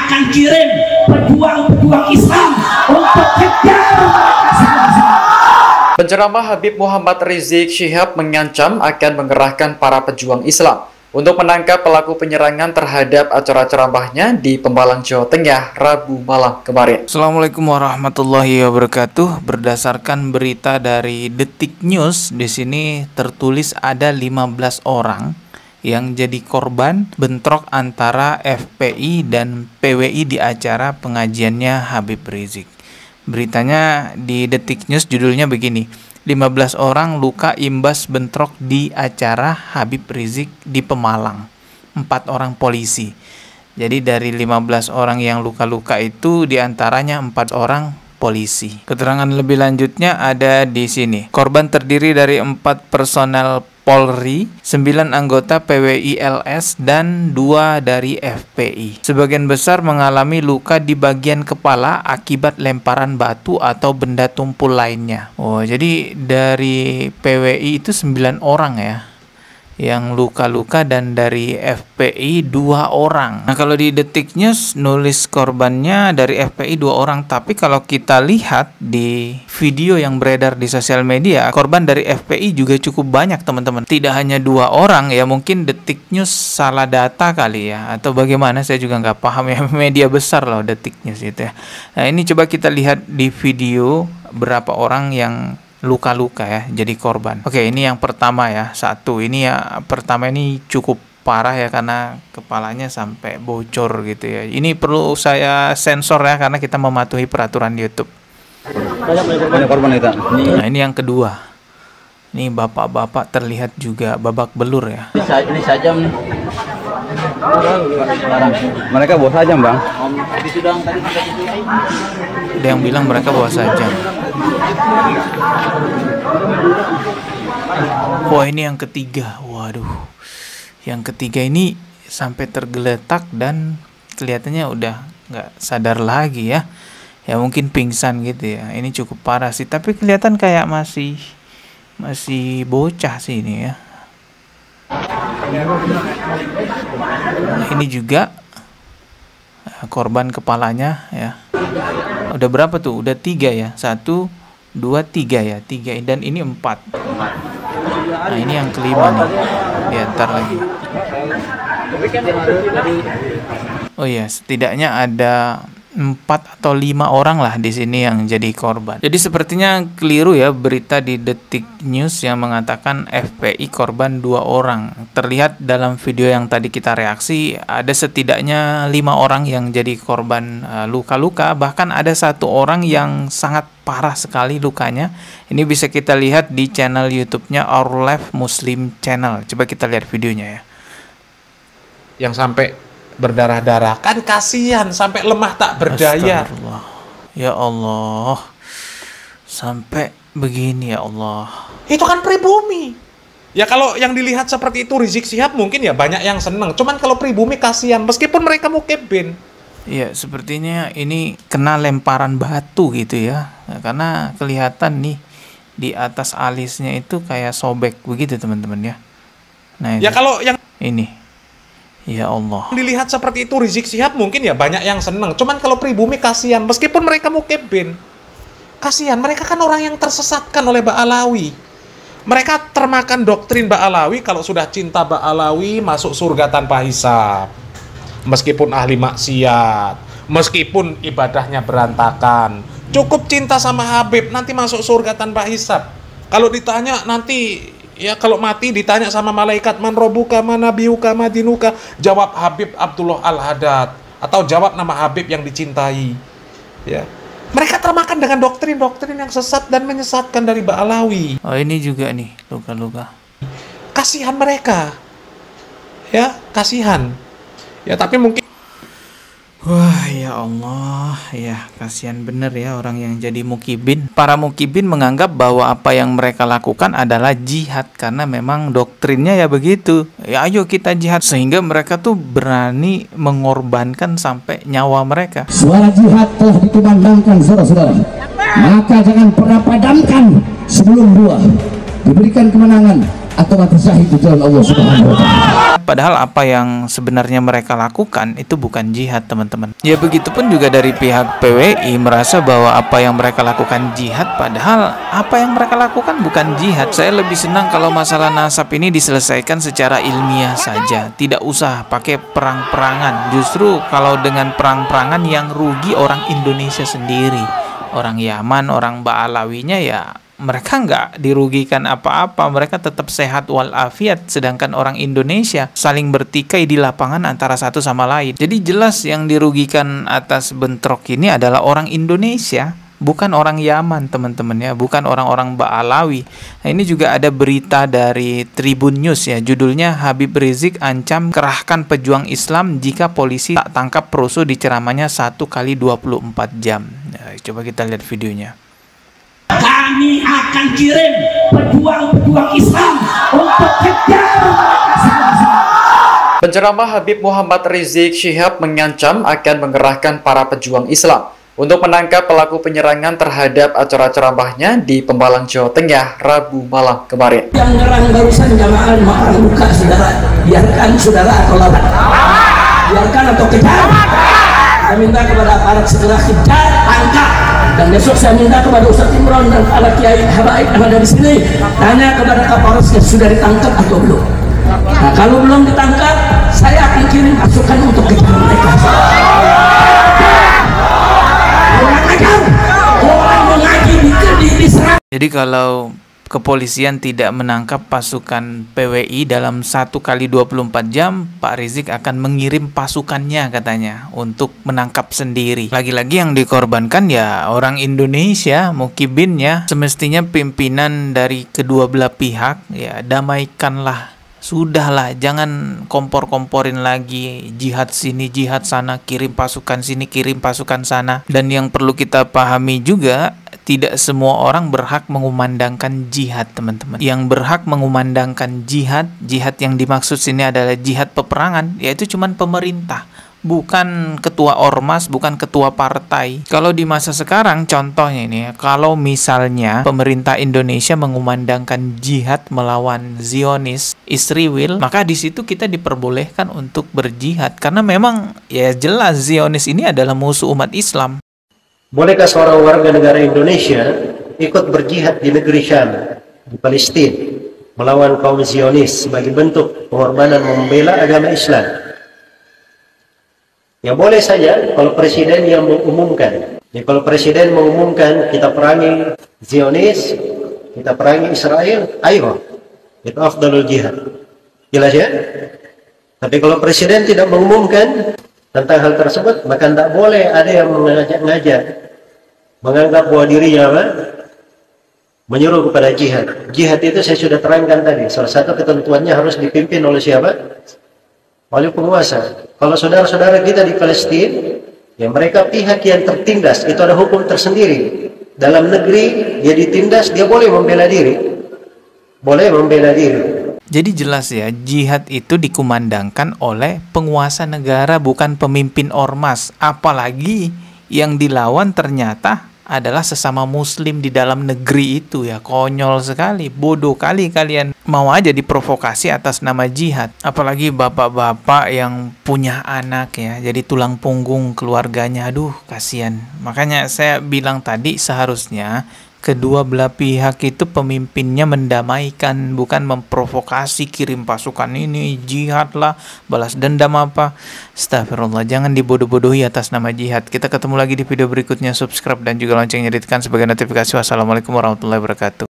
akan kirim pejuang-pejuang Islam untuk kejar. Penceramah Habib Muhammad Rizik Syihab mengancam akan mengerahkan para pejuang Islam untuk menangkap pelaku penyerangan terhadap acara ceramahnya di Pemalang, Jawa Tengah, Rabu malam kemarin. Assalamualaikum warahmatullahi wabarakatuh. Berdasarkan berita dari Detik News, di sini tertulis ada 15 orang yang jadi korban bentrok antara FPI dan PWI di acara pengajiannya Habib Rizik. Beritanya di Detik News judulnya begini: 15 orang luka imbas bentrok di acara Habib Rizik di Pemalang, 4 orang polisi. Jadi dari 15 orang yang luka-luka itu diantaranya 4 orang polisi. Keterangan lebih lanjutnya ada di sini. Korban terdiri dari 4 personel Polri, 9 anggota PWI LS, dan 2 dari FPI. Sebagian besar mengalami luka di bagian kepala akibat lemparan batu atau benda tumpul lainnya. Oh, jadi dari PWI itu 9 orang ya yang luka-luka, dan dari FPI 2 orang. Nah, kalau di Detik News nulis korbannya dari FPI 2 orang, tapi kalau kita lihat di video yang beredar di sosial media, korban dari FPI juga cukup banyak, teman-teman. Tidak hanya 2 orang ya, mungkin Detik News salah data kali ya, atau bagaimana, saya juga nggak paham ya. Media besar loh Detik News itu ya. Nah, ini coba kita lihat di video berapa orang yang luka-luka ya jadi korban. Oke, ini yang pertama ya, 1. Ini ya pertama ini cukup parah ya, karena kepalanya sampai bocor gitu ya. Ini perlu saya sensor ya, karena kita mematuhi peraturan YouTube. Banyak korban kita. Nah, ini yang kedua. Ini bapak-bapak terlihat juga babak belur ya. Ini sajam. Mereka bawa sajam, Bang. Ada yang bilang mereka bawa sajam. Wah, ini yang ketiga. Waduh, yang ketiga ini sampai tergeletak dan kelihatannya udah nggak sadar lagi ya. Ya mungkin pingsan gitu ya. Ini cukup parah sih, tapi kelihatan kayak masih bocah sih ini ya. Nah, ini juga korban kepalanya ya. Udah berapa tuh? Udah 3 ya. 1, 2, 3 ya. 3, dan ini 4. Nah, ini yang kelima nih. Diantar lagi. Oh iya, setidaknya ada 4 atau 5 orang lah di sini yang jadi korban. Jadi sepertinya keliru ya berita di Detik News yang mengatakan FPI korban 2 orang. Terlihat dalam video yang tadi kita reaksi ada setidaknya 5 orang yang jadi korban luka-luka. Bahkan ada 1 orang yang sangat parah sekali lukanya. Ini bisa kita lihat di channel YouTube-nya Our Life Muslim Channel. Coba kita lihat videonya ya. Yang sampai berdarah-darah, kan kasihan, sampai lemah tak berdaya. Astagfirullah. Ya Allah, sampai begini ya Allah. Itu kan pribumi. Ya kalau yang dilihat seperti itu Rizik Syihab mungkin ya banyak yang seneng. Cuman kalau pribumi kasihan, meskipun mereka mukibin. Iya, sepertinya ini kena lemparan batu gitu ya. Nah, karena kelihatan nih di atas alisnya itu kayak sobek begitu teman-teman ya. Nah, ya kalau yang ini, ya Allah, dilihat seperti itu Rizik Syihab mungkin ya banyak yang seneng. Cuman kalau pribumi kasihan, meskipun mereka mukibin, kasihan. Mereka kan orang yang tersesatkan oleh Ba'alawi. Mereka termakan doktrin Ba'alawi. Kalau sudah cinta Ba'alawi, masuk surga tanpa hisab. Meskipun ahli maksiat, meskipun ibadahnya berantakan, cukup cinta sama Habib, nanti masuk surga tanpa hisab. Kalau ditanya nanti, ya kalau mati ditanya sama malaikat, man robuka, man nabiyuka, madinuka, jawab Habib Abdullah Al-Haddad, atau jawab nama Habib yang dicintai. Ya, mereka termakan dengan doktrin-doktrin yang sesat dan menyesatkan dari Ba'alawi. Oh, ini juga nih luka-luka. Kasihan mereka. Ya, kasihan. Ya, tapi mungkin Wah, ya Allah, ya kasihan bener ya orang yang jadi mukibin. Para mukibin menganggap bahwa apa yang mereka lakukan adalah jihad karena memang doktrinnya ya begitu. Ya ayo kita jihad, sehingga mereka tuh berani mengorbankan sampai nyawa mereka. Suara jihad telah dikumandangkan, saudara-saudara. Maka jangan pernah padamkan sebelum diberikan kemenangan atau mati syahid di jalan Allah Subhanahu wa taala. Padahal apa yang sebenarnya mereka lakukan itu bukan jihad, teman-teman. Ya begitupun juga dari pihak PWI merasa bahwa apa yang mereka lakukan jihad, padahal apa yang mereka lakukan bukan jihad. Saya lebih senang kalau masalah nasab ini diselesaikan secara ilmiah saja, tidak usah pakai perang-perangan. Justru kalau dengan perang-perangan yang rugi orang Indonesia sendiri, orang Yaman, orang Ba'alawinya ya mereka nggak dirugikan apa-apa, mereka tetap sehat walafiat, sedangkan orang Indonesia saling bertikai di lapangan antara satu sama lain. Jadi jelas yang dirugikan atas bentrok ini adalah orang Indonesia, bukan orang Yaman, teman-teman ya, bukan orang-orang Ba'alawi. Nah, ini juga ada berita dari Tribun News ya, judulnya Habib Rizik ancam kerahkan pejuang Islam jika polisi tak tangkap perusuh di ceramahnya 1 kali 24 jam. Nah, coba kita lihat videonya. Kami akan kirim pejuang-pejuang Islam untuk kejar. Penceramah Habib Muhammad Rizik Syihab mengancam akan mengerahkan para pejuang Islam untuk menangkap pelaku penyerangan terhadap acara ceramahnya di Pemalang, Jawa Tengah, Rabu malam kemarin. Yang nyerang barusan jamaah makan luka, saudara. Biarkan saudara atau lawan. Biarkan atau kejar. Saya minta kepada aparat segera kejar, tangkap. Dan besok saya minta kepada Ustaz Imron dan para kiai habaib yang ada di sini, tanya kepada Kapolres sudah ditangkap atau belum. Nah, kalau belum ditangkap, saya akan kirim pasukan untuk kejar mereka. Orang mengaji diserang. Jadi kalau kepolisian tidak menangkap pasukan PWI dalam 1 kali 24 jam, Pak Rizik akan mengirim pasukannya katanya untuk menangkap sendiri. Lagi-lagi yang dikorbankan ya orang Indonesia, mukibinnya. Semestinya pimpinan dari kedua belah pihak ya damaikanlah. Sudahlah, jangan kompor-komporin lagi, jihad sini, jihad sana, kirim pasukan sini, kirim pasukan sana. Dan yang perlu kita pahami juga, tidak semua orang berhak mengumandangkan jihad, teman-teman. Yang berhak mengumandangkan jihad, jihad yang dimaksud sini adalah jihad peperangan, yaitu cuman pemerintah, bukan ketua ormas, bukan ketua partai. Kalau di masa sekarang, contohnya ini, kalau misalnya pemerintah Indonesia mengumandangkan jihad melawan Zionis, Israel, maka di situ kita diperbolehkan untuk berjihad, karena memang ya jelas Zionis ini adalah musuh umat Islam. Bolehkah seorang warga negara Indonesia ikut berjihad di negeri Syam, di Palestina, melawan kaum Zionis sebagai bentuk pengorbanan membela agama Islam? Ya boleh saja kalau presiden yang mengumumkan. Ya, kalau presiden mengumumkan kita perangi Zionis, kita perangi Israel, ayo, itu afdalul jihad. Jelas ya? Tapi kalau presiden tidak mengumumkan tentang hal tersebut, maka tidak boleh ada yang mengajak-ngajak, menganggap bahwa dirinya menyuruh kepada jihad. Jihad itu saya sudah terangkan tadi, salah satu ketentuannya harus dipimpin oleh siapa? Oleh penguasa. Kalau saudara-saudara kita di Palestina, ya mereka pihak yang tertindas, itu ada hukum tersendiri. Dalam negeri dia ditindas, dia boleh membela diri. Boleh membela diri. Jadi jelas ya, jihad itu dikumandangkan oleh penguasa negara, bukan pemimpin ormas. Apalagi yang dilawan ternyata adalah sesama muslim di dalam negeri itu ya. Konyol sekali, bodoh kali kalian mau aja diprovokasi atas nama jihad. Apalagi bapak-bapak yang punya anak ya, jadi tulang punggung keluarganya. Aduh, kasihan. Makanya saya bilang tadi seharusnya kedua belah pihak itu pemimpinnya mendamaikan, bukan memprovokasi, kirim pasukan ini, jihad lah, balas dendam apa. Astagfirullah, jangan dibodoh-bodohi atas nama jihad. Kita ketemu lagi di video berikutnya. Subscribe dan juga loncengnya ditekan sebagai notifikasi. Wassalamualaikum warahmatullahi wabarakatuh.